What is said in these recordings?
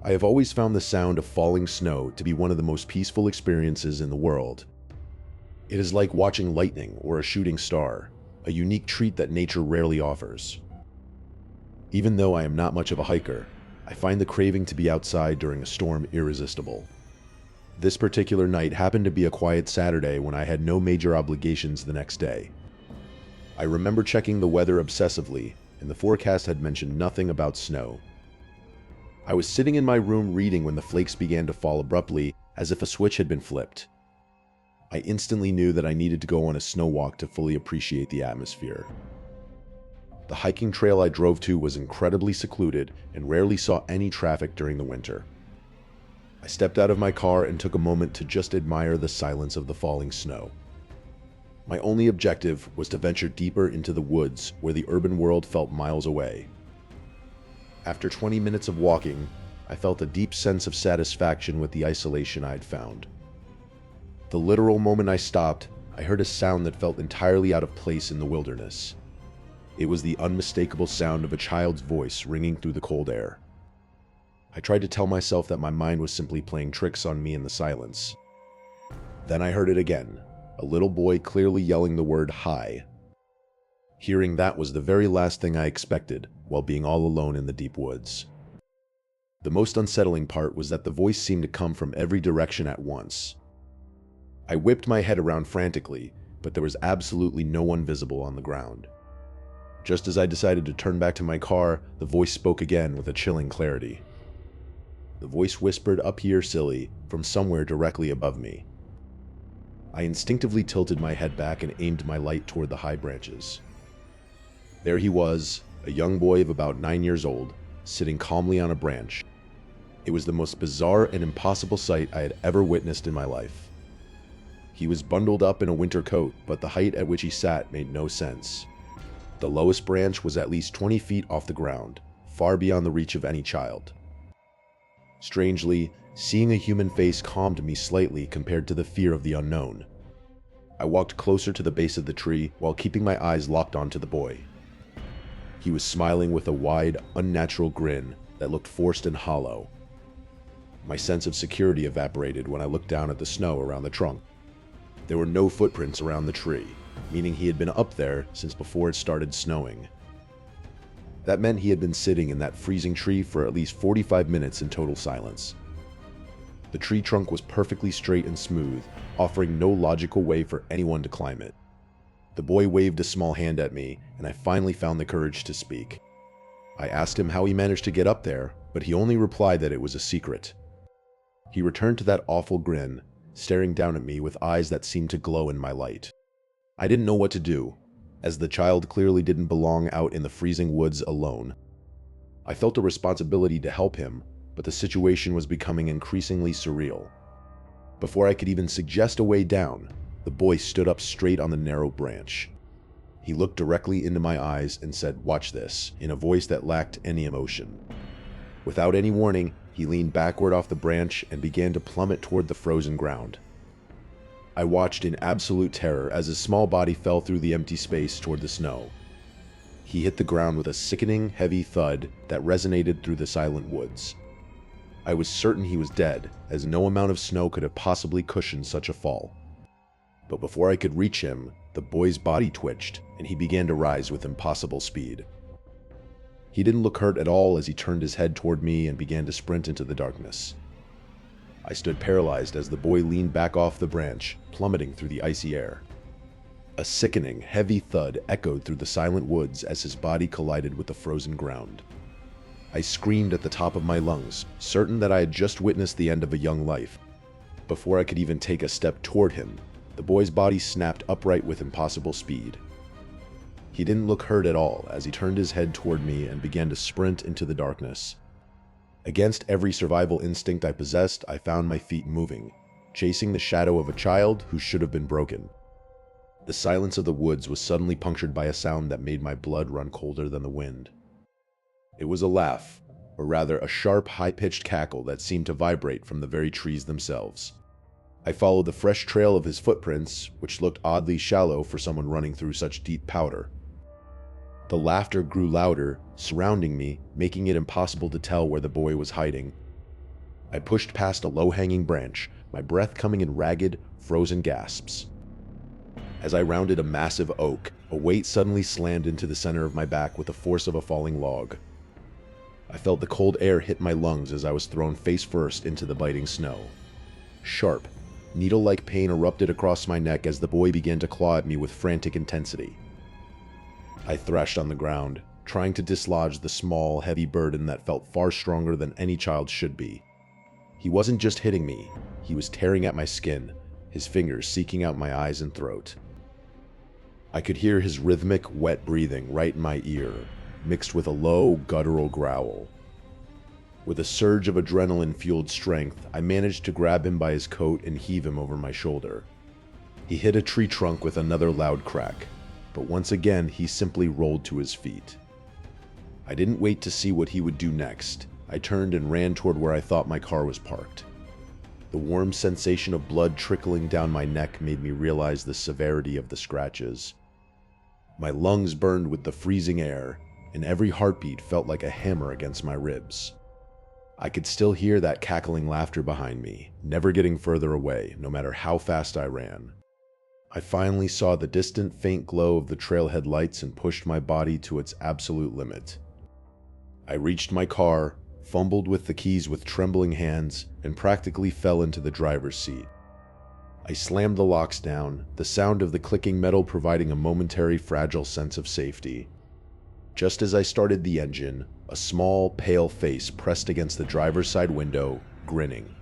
I have always found the sound of falling snow to be one of the most peaceful experiences in the world. It is like watching lightning or a shooting star, a unique treat that nature rarely offers. Even though I am not much of a hiker, I find the craving to be outside during a storm irresistible. This particular night happened to be a quiet Saturday when I had no major obligations the next day. I remember checking the weather obsessively, and the forecast had mentioned nothing about snow. I was sitting in my room reading when the flakes began to fall abruptly, as if a switch had been flipped. I instantly knew that I needed to go on a snow walk to fully appreciate the atmosphere. The hiking trail I drove to was incredibly secluded and rarely saw any traffic during the winter. I stepped out of my car and took a moment to just admire the silence of the falling snow. My only objective was to venture deeper into the woods where the urban world felt miles away. After 20 minutes of walking, I felt a deep sense of satisfaction with the isolation I had found. The literal moment I stopped, I heard a sound that felt entirely out of place in the wilderness. It was the unmistakable sound of a child's voice ringing through the cold air. I tried to tell myself that my mind was simply playing tricks on me in the silence. Then I heard it again, a little boy clearly yelling the word "hi." Hearing that was the very last thing I expected while being all alone in the deep woods. The most unsettling part was that the voice seemed to come from every direction at once. I whipped my head around frantically, but there was absolutely no one visible on the ground. Just as I decided to turn back to my car, the voice spoke again with a chilling clarity. The voice whispered, "Up here, silly," from somewhere directly above me. I instinctively tilted my head back and aimed my light toward the high branches. There he was, a young boy of about 9 years old, sitting calmly on a branch. It was the most bizarre and impossible sight I had ever witnessed in my life. He was bundled up in a winter coat, but the height at which he sat made no sense. The lowest branch was at least 20 feet off the ground, far beyond the reach of any child. Strangely, seeing a human face calmed me slightly compared to the fear of the unknown. I walked closer to the base of the tree while keeping my eyes locked onto the boy. He was smiling with a wide, unnatural grin that looked forced and hollow. My sense of security evaporated when I looked down at the snow around the trunk. There were no footprints around the tree, meaning he had been up there since before it started snowing. That meant he had been sitting in that freezing tree for at least 45 minutes in total silence. The tree trunk was perfectly straight and smooth, offering no logical way for anyone to climb it. The boy waved a small hand at me, and I finally found the courage to speak. I asked him how he managed to get up there, but he only replied that it was a secret. He returned to that awful grin, staring down at me with eyes that seemed to glow in my light. I didn't know what to do, as the child clearly didn't belong out in the freezing woods alone. I felt a responsibility to help him, but the situation was becoming increasingly surreal. Before I could even suggest a way down, the boy stood up straight on the narrow branch. He looked directly into my eyes and said, "Watch this," in a voice that lacked any emotion. Without any warning, he leaned backward off the branch and began to plummet toward the frozen ground. I watched in absolute terror as his small body fell through the empty space toward the snow. He hit the ground with a sickening, heavy thud that resonated through the silent woods. I was certain he was dead, as no amount of snow could have possibly cushioned such a fall. But before I could reach him, the boy's body twitched, and he began to rise with impossible speed. He didn't look hurt at all as he turned his head toward me and began to sprint into the darkness. I stood paralyzed as the boy leaned back off the branch, plummeting through the icy air. A sickening, heavy thud echoed through the silent woods as his body collided with the frozen ground. I screamed at the top of my lungs, certain that I had just witnessed the end of a young life. Before I could even take a step toward him, the boy's body snapped upright with impossible speed. He didn't look hurt at all as he turned his head toward me and began to sprint into the darkness. Against every survival instinct I possessed, I found my feet moving, chasing the shadow of a child who should have been broken. The silence of the woods was suddenly punctured by a sound that made my blood run colder than the wind. It was a laugh, or rather a sharp, high-pitched cackle that seemed to vibrate from the very trees themselves. I followed the fresh trail of his footprints, which looked oddly shallow for someone running through such deep powder. The laughter grew louder, surrounding me, making it impossible to tell where the boy was hiding. I pushed past a low-hanging branch, my breath coming in ragged, frozen gasps. As I rounded a massive oak, a weight suddenly slammed into the center of my back with the force of a falling log. I felt the cold air hit my lungs as I was thrown face first into the biting snow. Sharp, needle-like pain erupted across my neck as the boy began to claw at me with frantic intensity. I thrashed on the ground, trying to dislodge the small, heavy burden that felt far stronger than any child should be. He wasn't just hitting me, he was tearing at my skin, his fingers seeking out my eyes and throat. I could hear his rhythmic, wet breathing right in my ear, mixed with a low, guttural growl. With a surge of adrenaline-fueled strength, I managed to grab him by his coat and heave him over my shoulder. He hit a tree trunk with another loud crack, but once again he simply rolled to his feet. I didn't wait to see what he would do next. I turned and ran toward where I thought my car was parked. The warm sensation of blood trickling down my neck made me realize the severity of the scratches. My lungs burned with the freezing air, and every heartbeat felt like a hammer against my ribs. I could still hear that cackling laughter behind me, never getting further away, no matter how fast I ran. I finally saw the distant faint glow of the trailhead lights and pushed my body to its absolute limit. I reached my car, fumbled with the keys with trembling hands, and practically fell into the driver's seat. I slammed the locks down, the sound of the clicking metal providing a momentary fragile sense of safety. Just as I started the engine, a small, pale face pressed against the driver's side window, grinning.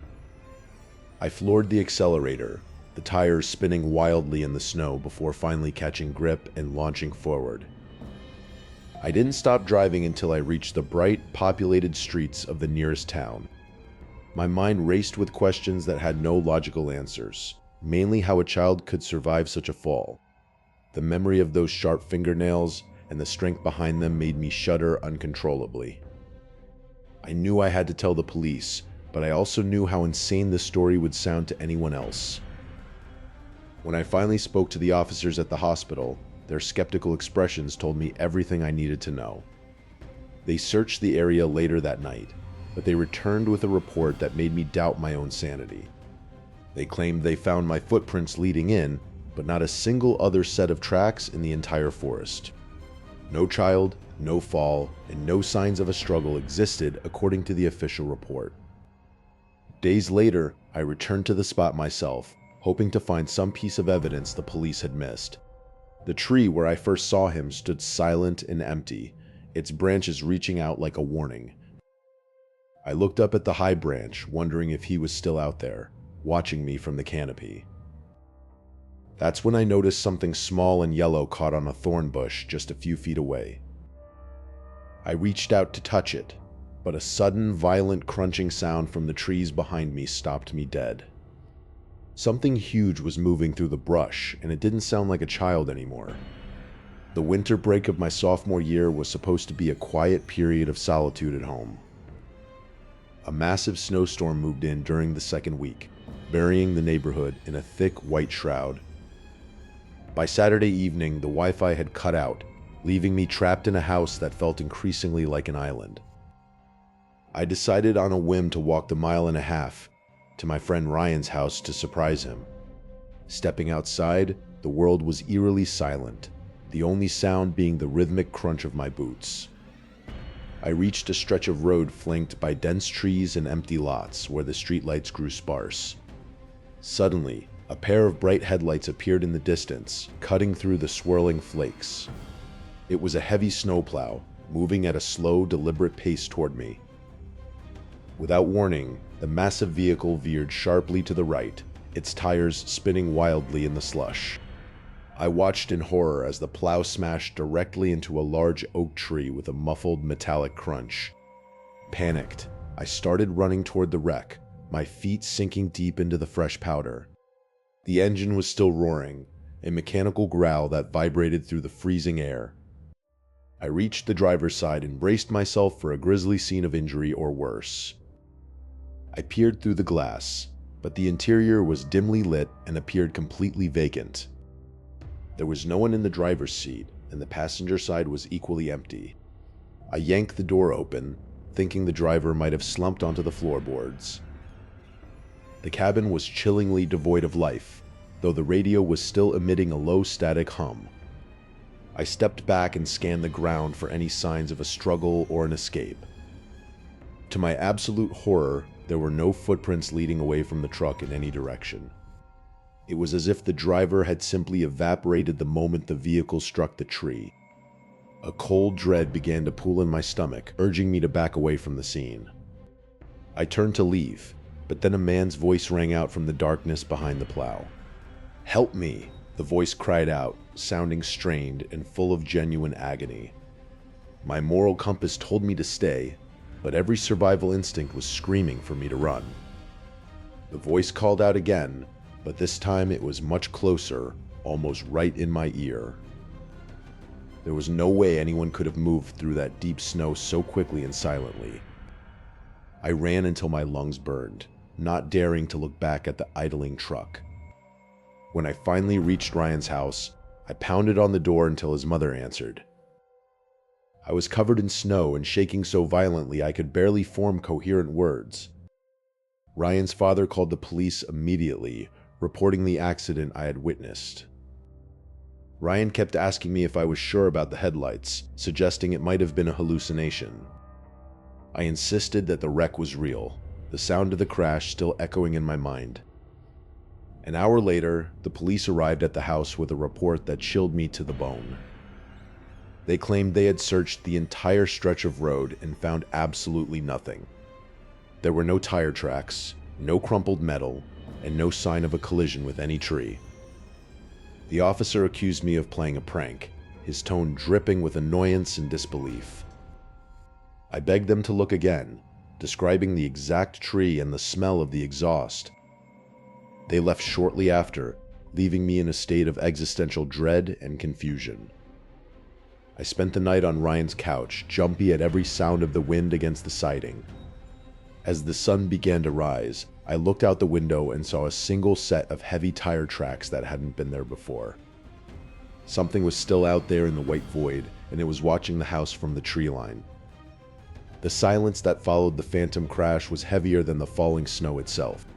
I floored the accelerator, the tires spinning wildly in the snow before finally catching grip and launching forward. I didn't stop driving until I reached the bright, populated streets of the nearest town. My mind raced with questions that had no logical answers, mainly how a child could survive such a fall. The memory of those sharp fingernails and the strength behind them made me shudder uncontrollably. I knew I had to tell the police, but I also knew how insane this story would sound to anyone else. When I finally spoke to the officers at the hospital, their skeptical expressions told me everything I needed to know. They searched the area later that night, but they returned with a report that made me doubt my own sanity. They claimed they found my footprints leading in, but not a single other set of tracks in the entire forest. No child, no fall, and no signs of a struggle existed according to the official report. Days later, I returned to the spot myself, hoping to find some piece of evidence the police had missed. The tree where I first saw him stood silent and empty, its branches reaching out like a warning. I looked up at the high branch, wondering if he was still out there, watching me from the canopy. That's when I noticed something small and yellow caught on a thorn bush just a few feet away. I reached out to touch it, but a sudden, violent crunching sound from the trees behind me stopped me dead. Something huge was moving through the brush, and it didn't sound like a child anymore. The winter break of my sophomore year was supposed to be a quiet period of solitude at home. A massive snowstorm moved in during the second week, burying the neighborhood in a thick white shroud. By Saturday evening, the Wi-Fi had cut out, leaving me trapped in a house that felt increasingly like an island. I decided on a whim to walk the 1.5 miles to my friend Ryan's house to surprise him. Stepping outside, the world was eerily silent, the only sound being the rhythmic crunch of my boots. I reached a stretch of road flanked by dense trees and empty lots where the streetlights grew sparse. Suddenly, a pair of bright headlights appeared in the distance, cutting through the swirling flakes. It was a heavy snowplow, moving at a slow, deliberate pace toward me. Without warning, the massive vehicle veered sharply to the right, its tires spinning wildly in the slush. I watched in horror as the plow smashed directly into a large oak tree with a muffled metallic crunch. Panicked, I started running toward the wreck, my feet sinking deep into the fresh powder. The engine was still roaring, a mechanical growl that vibrated through the freezing air. I reached the driver's side and braced myself for a grisly scene of injury or worse. I peered through the glass, but the interior was dimly lit and appeared completely vacant. There was no one in the driver's seat, and the passenger side was equally empty. I yanked the door open, thinking the driver might have slumped onto the floorboards. The cabin was chillingly devoid of life, though the radio was still emitting a low static hum. I stepped back and scanned the ground for any signs of a struggle or an escape. To my absolute horror, there were no footprints leading away from the truck in any direction. It was as if the driver had simply evaporated the moment the vehicle struck the tree. A cold dread began to pool in my stomach, urging me to back away from the scene. I turned to leave, but then a man's voice rang out from the darkness behind the plow. "Help me!" the voice cried out, sounding strained and full of genuine agony. My moral compass told me to stay, but every survival instinct was screaming for me to run. The voice called out again, but this time it was much closer, almost right in my ear. There was no way anyone could have moved through that deep snow so quickly and silently. I ran until my lungs burned, not daring to look back at the idling truck. When I finally reached Ryan's house, I pounded on the door until his mother answered. I was covered in snow and shaking so violently I could barely form coherent words. Ryan's father called the police immediately, reporting the accident I had witnessed. Ryan kept asking me if I was sure about the headlights, suggesting it might have been a hallucination. I insisted that the wreck was real, the sound of the crash still echoing in my mind. An hour later, the police arrived at the house with a report that chilled me to the bone. They claimed they had searched the entire stretch of road and found absolutely nothing. There were no tire tracks, no crumpled metal, and no sign of a collision with any tree. The officer accused me of playing a prank, his tone dripping with annoyance and disbelief. I begged them to look again, describing the exact tree and the smell of the exhaust. They left shortly after, leaving me in a state of existential dread and confusion. I spent the night on Ryan's couch, jumpy at every sound of the wind against the siding. As the sun began to rise, I looked out the window and saw a single set of heavy tire tracks that hadn't been there before. Something was still out there in the white void, and it was watching the house from the tree line. The silence that followed the phantom crash was heavier than the falling snow itself.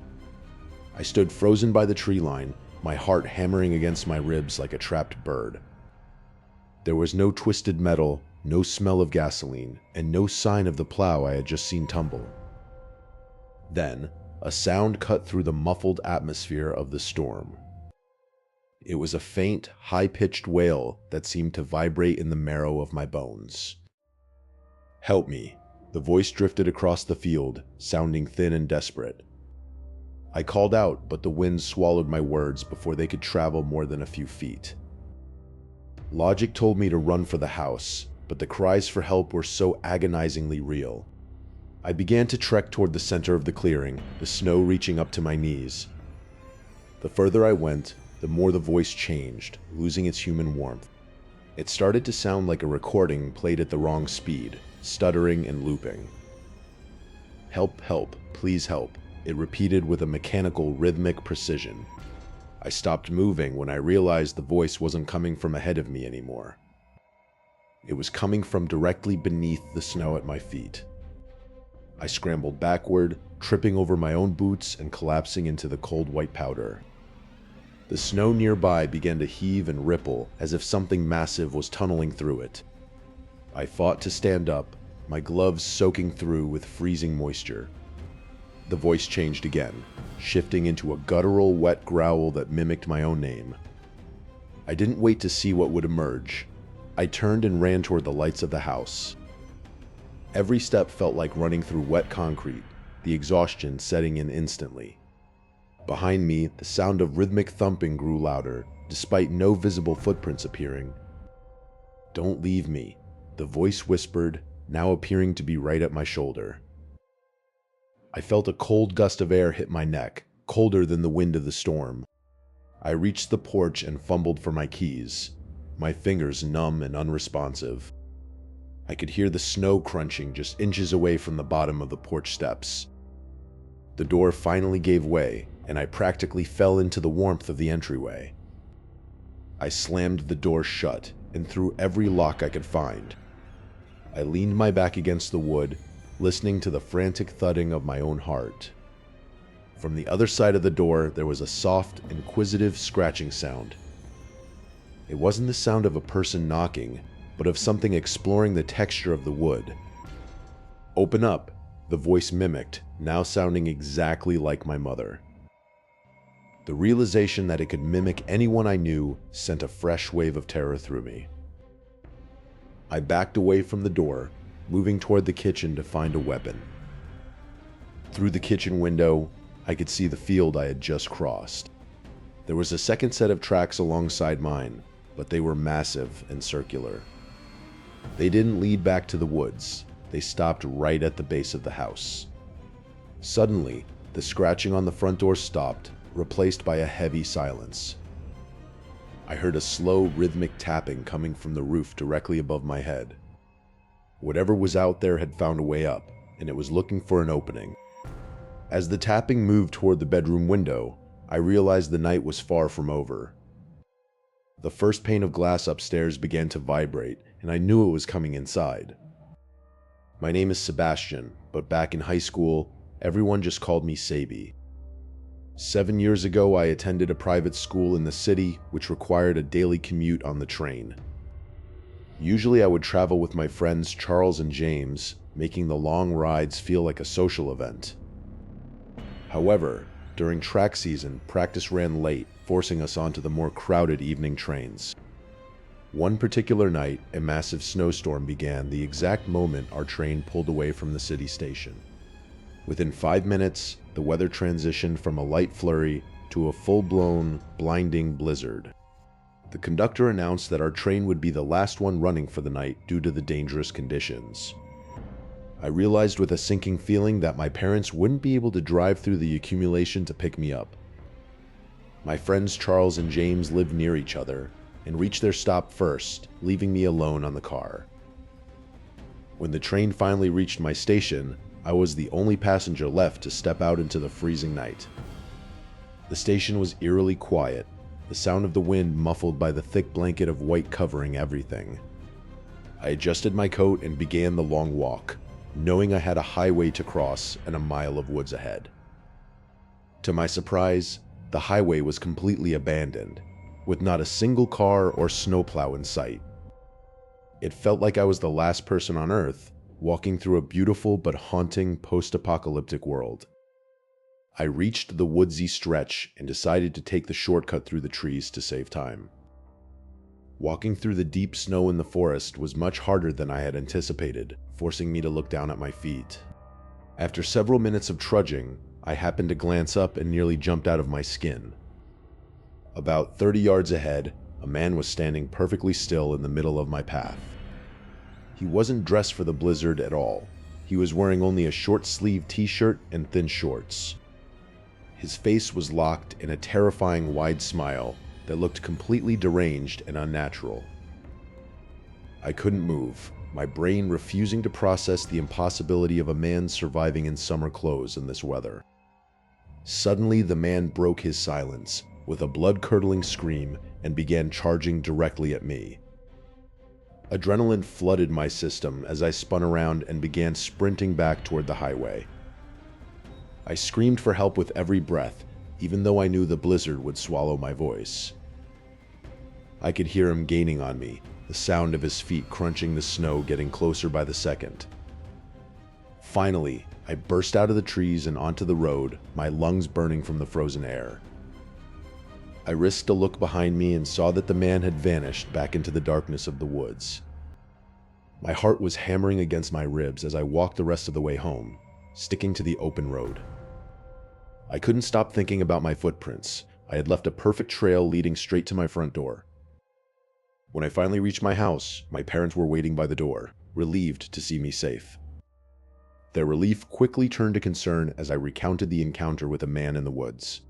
I stood frozen by the tree line, my heart hammering against my ribs like a trapped bird. There was no twisted metal, no smell of gasoline, and no sign of the plow I had just seen tumble. Then, a sound cut through the muffled atmosphere of the storm. It was a faint, high-pitched wail that seemed to vibrate in the marrow of my bones. "Help me," the voice drifted across the field, sounding thin and desperate. I called out, but the wind swallowed my words before they could travel more than a few feet. Logic told me to run for the house, but the cries for help were so agonizingly real. I began to trek toward the center of the clearing, the snow reaching up to my knees. The further I went, the more the voice changed, losing its human warmth. It started to sound like a recording played at the wrong speed, stuttering and looping. "Help, help, please help," it repeated with a mechanical, rhythmic precision. I stopped moving when I realized the voice wasn't coming from ahead of me anymore. It was coming from directly beneath the snow at my feet. I scrambled backward, tripping over my own boots and collapsing into the cold white powder. The snow nearby began to heave and ripple as if something massive was tunneling through it. I fought to stand up, my gloves soaking through with freezing moisture. The voice changed again, shifting into a guttural, wet growl that mimicked my own name. I didn't wait to see what would emerge. I turned and ran toward the lights of the house. Every step felt like running through wet concrete, the exhaustion setting in instantly. Behind me, the sound of rhythmic thumping grew louder, despite no visible footprints appearing. "Don't leave me," the voice whispered, now appearing to be right at my shoulder. I felt a cold gust of air hit my neck, colder than the wind of the storm. I reached the porch and fumbled for my keys, my fingers numb and unresponsive. I could hear the snow crunching just inches away from the bottom of the porch steps. The door finally gave way, and I practically fell into the warmth of the entryway. I slammed the door shut and threw every lock I could find. I leaned my back against the wood, listening to the frantic thudding of my own heart. From the other side of the door, there was a soft, inquisitive scratching sound. It wasn't the sound of a person knocking, but of something exploring the texture of the wood. "Open up," the voice mimicked, now sounding exactly like my mother. The realization that it could mimic anyone I knew sent a fresh wave of terror through me. I backed away from the door, moving toward the kitchen to find a weapon. Through the kitchen window, I could see the field I had just crossed. There was a second set of tracks alongside mine, but they were massive and circular. They didn't lead back to the woods. They stopped right at the base of the house. Suddenly, the scratching on the front door stopped, replaced by a heavy silence. I heard a slow, rhythmic tapping coming from the roof directly above my head. Whatever was out there had found a way up, and it was looking for an opening. As the tapping moved toward the bedroom window, I realized the night was far from over. The first pane of glass upstairs began to vibrate, and I knew it was coming inside. My name is Sebastian, but back in high school, everyone just called me Sabi. 7 years ago, I attended a private school in the city, which required a daily commute on the train. Usually I would travel with my friends Charles and James, making the long rides feel like a social event. However, during track season, practice ran late, forcing us onto the more crowded evening trains. One particular night, a massive snowstorm began the exact moment our train pulled away from the city station. Within 5 minutes, the weather transitioned from a light flurry to a full-blown, blinding blizzard. The conductor announced that our train would be the last one running for the night due to the dangerous conditions. I realized with a sinking feeling that my parents wouldn't be able to drive through the accumulation to pick me up. My friends Charles and James lived near each other and reached their stop first, leaving me alone on the car. When the train finally reached my station, I was the only passenger left to step out into the freezing night. The station was eerily quiet, the sound of the wind muffled by the thick blanket of white covering everything. I adjusted my coat and began the long walk, knowing I had a highway to cross and a mile of woods ahead. To my surprise, the highway was completely abandoned, with not a single car or snowplow in sight. It felt like I was the last person on Earth, walking through a beautiful but haunting post-apocalyptic world. I reached the woodsy stretch and decided to take the shortcut through the trees to save time. Walking through the deep snow in the forest was much harder than I had anticipated, forcing me to look down at my feet. After several minutes of trudging, I happened to glance up and nearly jumped out of my skin. About 30 yards ahead, a man was standing perfectly still in the middle of my path. He wasn't dressed for the blizzard at all. He was wearing only a short-sleeved t-shirt and thin shorts. His face was locked in a terrifying wide smile that looked completely deranged and unnatural. I couldn't move, my brain refusing to process the impossibility of a man surviving in summer clothes in this weather. Suddenly, the man broke his silence with a blood-curdling scream and began charging directly at me. Adrenaline flooded my system as I spun around and began sprinting back toward the highway. I screamed for help with every breath, even though I knew the blizzard would swallow my voice. I could hear him gaining on me, the sound of his feet crunching the snow getting closer by the second. Finally, I burst out of the trees and onto the road, my lungs burning from the frozen air. I risked a look behind me and saw that the man had vanished back into the darkness of the woods. My heart was hammering against my ribs as I walked the rest of the way home, sticking to the open road. I couldn't stop thinking about my footprints. I had left a perfect trail leading straight to my front door. When I finally reached my house, my parents were waiting by the door, relieved to see me safe. Their relief quickly turned to concern as I recounted the encounter with a man in the woods.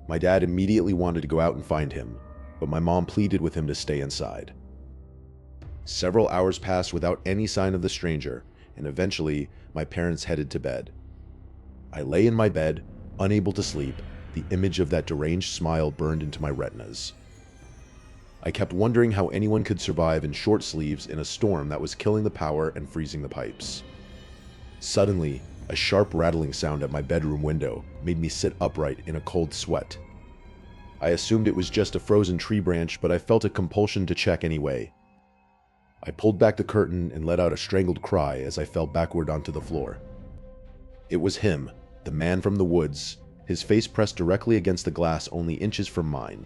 My dad immediately wanted to go out and find him, but my mom pleaded with him to stay inside. Several hours passed without any sign of the stranger, and eventually, my parents headed to bed. I lay in my bed, unable to sleep, the image of that deranged smile burned into my retinas. I kept wondering how anyone could survive in short sleeves in a storm that was killing the power and freezing the pipes. Suddenly, A sharp rattling sound at my bedroom window made me sit upright in a cold sweat. I assumed it was just a frozen tree branch, but I felt a compulsion to check anyway. I pulled back the curtain and let out a strangled cry as I fell backward onto the floor. It was him, the man from the woods, his face pressed directly against the glass only inches from mine.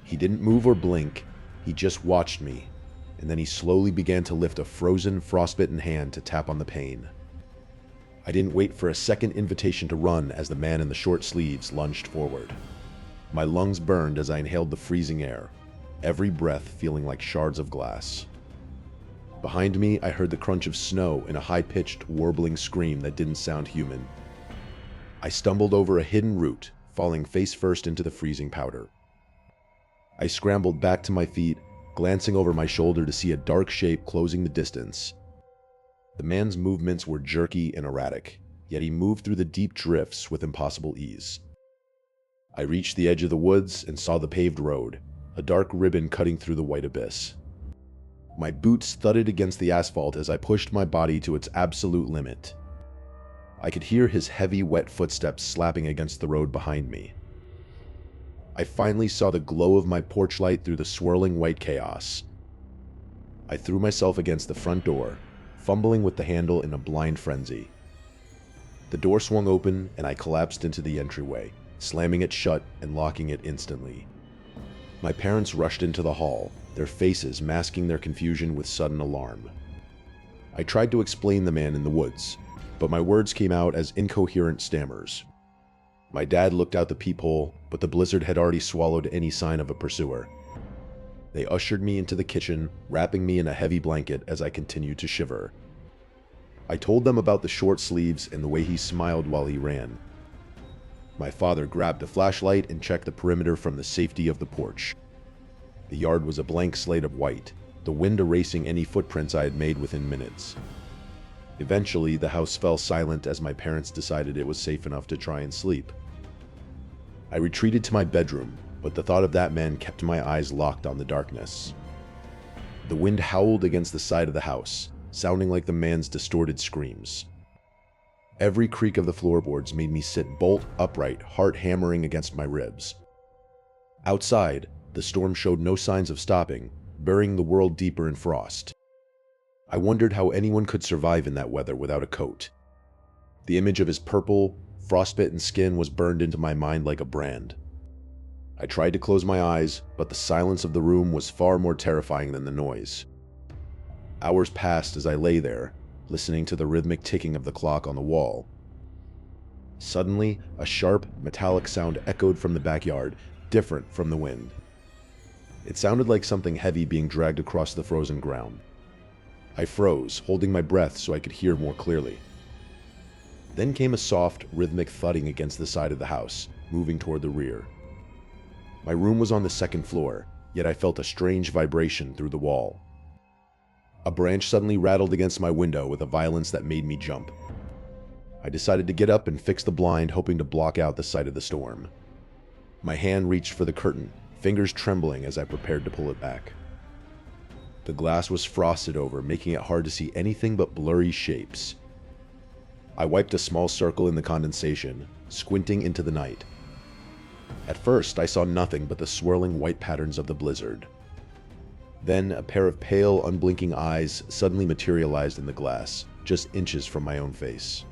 He didn't move or blink, he just watched me, and then he slowly began to lift a frozen, frostbitten hand to tap on the pane. I didn't wait for a second invitation to run as the man in the short sleeves lunged forward. My lungs burned as I inhaled the freezing air, every breath feeling like shards of glass. Behind me, I heard the crunch of snow in a high-pitched, warbling scream that didn't sound human. I stumbled over a hidden root, falling face first into the freezing powder. I scrambled back to my feet, glancing over my shoulder to see a dark shape closing the distance. The man's movements were jerky and erratic, yet he moved through the deep drifts with impossible ease. I reached the edge of the woods and saw the paved road, a dark ribbon cutting through the white abyss. My boots thudded against the asphalt as I pushed my body to its absolute limit. I could hear his heavy, wet footsteps slapping against the road behind me. I finally saw the glow of my porch light through the swirling white chaos. I threw myself against the front door, fumbling with the handle in a blind frenzy. The door swung open and I collapsed into the entryway, slamming it shut and locking it instantly. My parents rushed into the hall, their faces masking their confusion with sudden alarm. I tried to explain the man in the woods, but my words came out as incoherent stammers. My dad looked out the peephole, but the blizzard had already swallowed any sign of a pursuer. They ushered me into the kitchen, wrapping me in a heavy blanket as I continued to shiver. I told them about the short sleeves and the way he smiled while he ran. My father grabbed a flashlight and checked the perimeter from the safety of the porch. The yard was a blank slate of white, the wind erasing any footprints I had made within minutes. Eventually, the house fell silent as my parents decided it was safe enough to try and sleep. I retreated to my bedroom, but the thought of that man kept my eyes locked on the darkness. The wind howled against the side of the house, sounding like the man's distorted screams. Every creak of the floorboards made me sit bolt upright, heart hammering against my ribs. Outside, the storm showed no signs of stopping, burying the world deeper in frost. I wondered how anyone could survive in that weather without a coat. The image of his purple, frostbitten skin was burned into my mind like a brand. I tried to close my eyes, but the silence of the room was far more terrifying than the noise. Hours passed as I lay there, listening to the rhythmic ticking of the clock on the wall. Suddenly, a sharp, metallic sound echoed from the backyard, different from the wind. It sounded like something heavy being dragged across the frozen ground. I froze, holding my breath so I could hear more clearly. Then came a soft, rhythmic thudding against the side of the house, moving toward the rear. My room was on the second floor, yet I felt a strange vibration through the wall. A branch suddenly rattled against my window with a violence that made me jump. I decided to get up and fix the blind, hoping to block out the sight of the storm. My hand reached for the curtain, fingers trembling as I prepared to pull it back. The glass was frosted over, making it hard to see anything but blurry shapes. I wiped a small circle in the condensation, squinting into the night. At first, I saw nothing but the swirling white patterns of the blizzard. Then, a pair of pale, unblinking eyes suddenly materialized in the glass, just inches from my own face.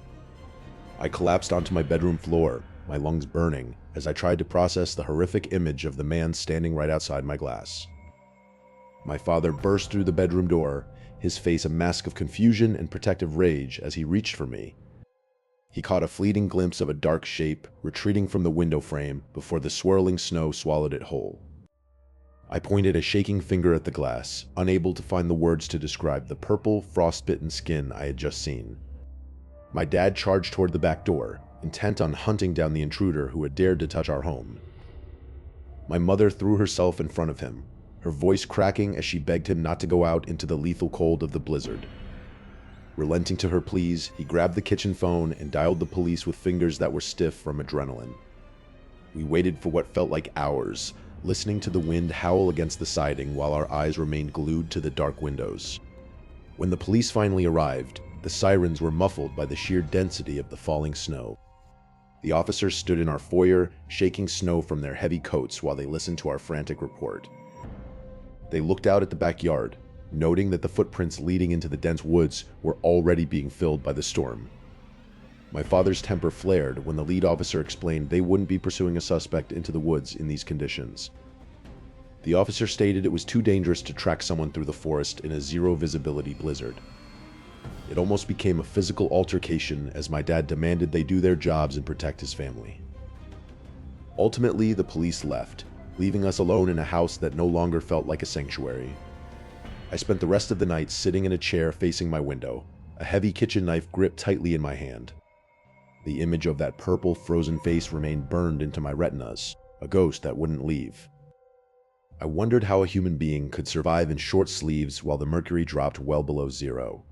I collapsed onto my bedroom floor, my lungs burning, as I tried to process the horrific image of the man standing right outside my glass. My father burst through the bedroom door, his face a mask of confusion and protective rage as he reached for me. He caught a fleeting glimpse of a dark shape retreating from the window frame before the swirling snow swallowed it whole. I pointed a shaking finger at the glass, unable to find the words to describe the purple, frostbitten skin I had just seen. My dad charged toward the back door, intent on hunting down the intruder who had dared to touch our home. My mother threw herself in front of him, her voice cracking as she begged him not to go out into the lethal cold of the blizzard. Relenting to her pleas, he grabbed the kitchen phone and dialed the police with fingers that were stiff from adrenaline. We waited for what felt like hours, listening to the wind howl against the siding while our eyes remained glued to the dark windows. When the police finally arrived, The sirens were muffled by the sheer density of the falling snow. The officers stood in our foyer, shaking snow from their heavy coats while they listened to our frantic report. They looked out at the backyard, noting that the footprints leading into the dense woods were already being filled by the storm. My father's temper flared when the lead officer explained they wouldn't be pursuing a suspect into the woods in these conditions. The officer stated it was too dangerous to track someone through the forest in a zero-visibility blizzard. It almost became a physical altercation as my dad demanded they do their jobs and protect his family. Ultimately, the police left, leaving us alone in a house that no longer felt like a sanctuary. I spent the rest of the night sitting in a chair facing my window, a heavy kitchen knife gripped tightly in my hand. The image of that purple, frozen face remained burned into my retinas, a ghost that wouldn't leave. I wondered how a human being could survive in short sleeves while the mercury dropped well below zero.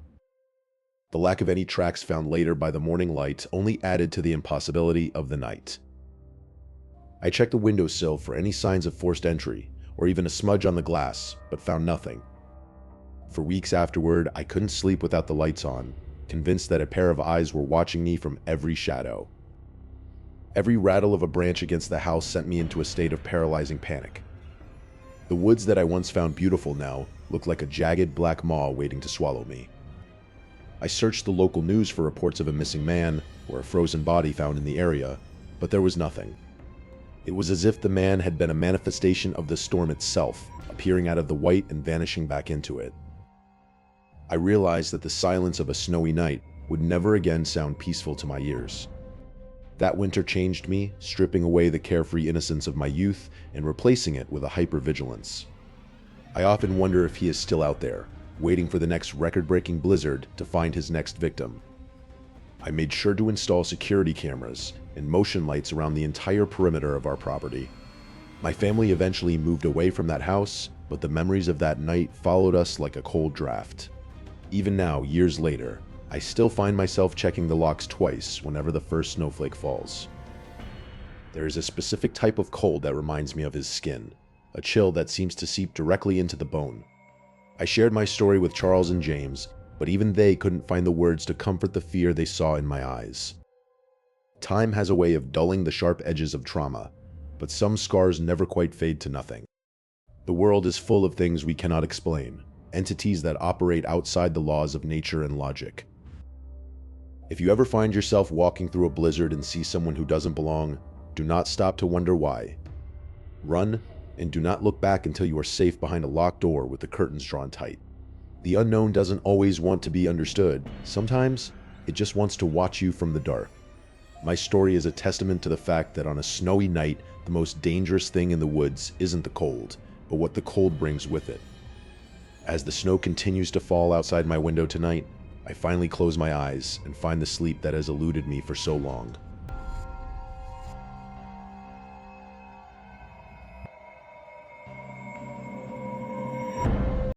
The lack of any tracks found later by the morning light only added to the impossibility of the night. I checked the windowsill for any signs of forced entry, or even a smudge on the glass, but found nothing. For weeks afterward, I couldn't sleep without the lights on, convinced that a pair of eyes were watching me from every shadow. Every rattle of a branch against the house sent me into a state of paralyzing panic. The woods that I once found beautiful now looked like a jagged black maw waiting to swallow me. I searched the local news for reports of a missing man or a frozen body found in the area, but there was nothing. It was as if the man had been a manifestation of the storm itself, appearing out of the white and vanishing back into it. I realized that the silence of a snowy night would never again sound peaceful to my ears. That winter changed me, stripping away the carefree innocence of my youth and replacing it with a hypervigilance. I often wonder if he is still out there, waiting for the next record-breaking blizzard to find his next victim. I made sure to install security cameras and motion lights around the entire perimeter of our property. My family eventually moved away from that house, but the memories of that night followed us like a cold draft. Even now, years later, I still find myself checking the locks twice whenever the first snowflake falls. There is a specific type of cold that reminds me of his skin, a chill that seems to seep directly into the bone. I shared my story with Charles and James, but even they couldn't find the words to comfort the fear they saw in my eyes. Time has a way of dulling the sharp edges of trauma, but some scars never quite fade to nothing. The world is full of things we cannot explain, entities that operate outside the laws of nature and logic. If you ever find yourself walking through a blizzard and see someone who doesn't belong, do not stop to wonder why. Run, and do not look back until you are safe behind a locked door with the curtains drawn tight. The unknown doesn't always want to be understood. Sometimes, it just wants to watch you from the dark. My story is a testament to the fact that on a snowy night, the most dangerous thing in the woods isn't the cold, but what the cold brings with it. As the snow continues to fall outside my window tonight, I finally close my eyes and find the sleep that has eluded me for so long.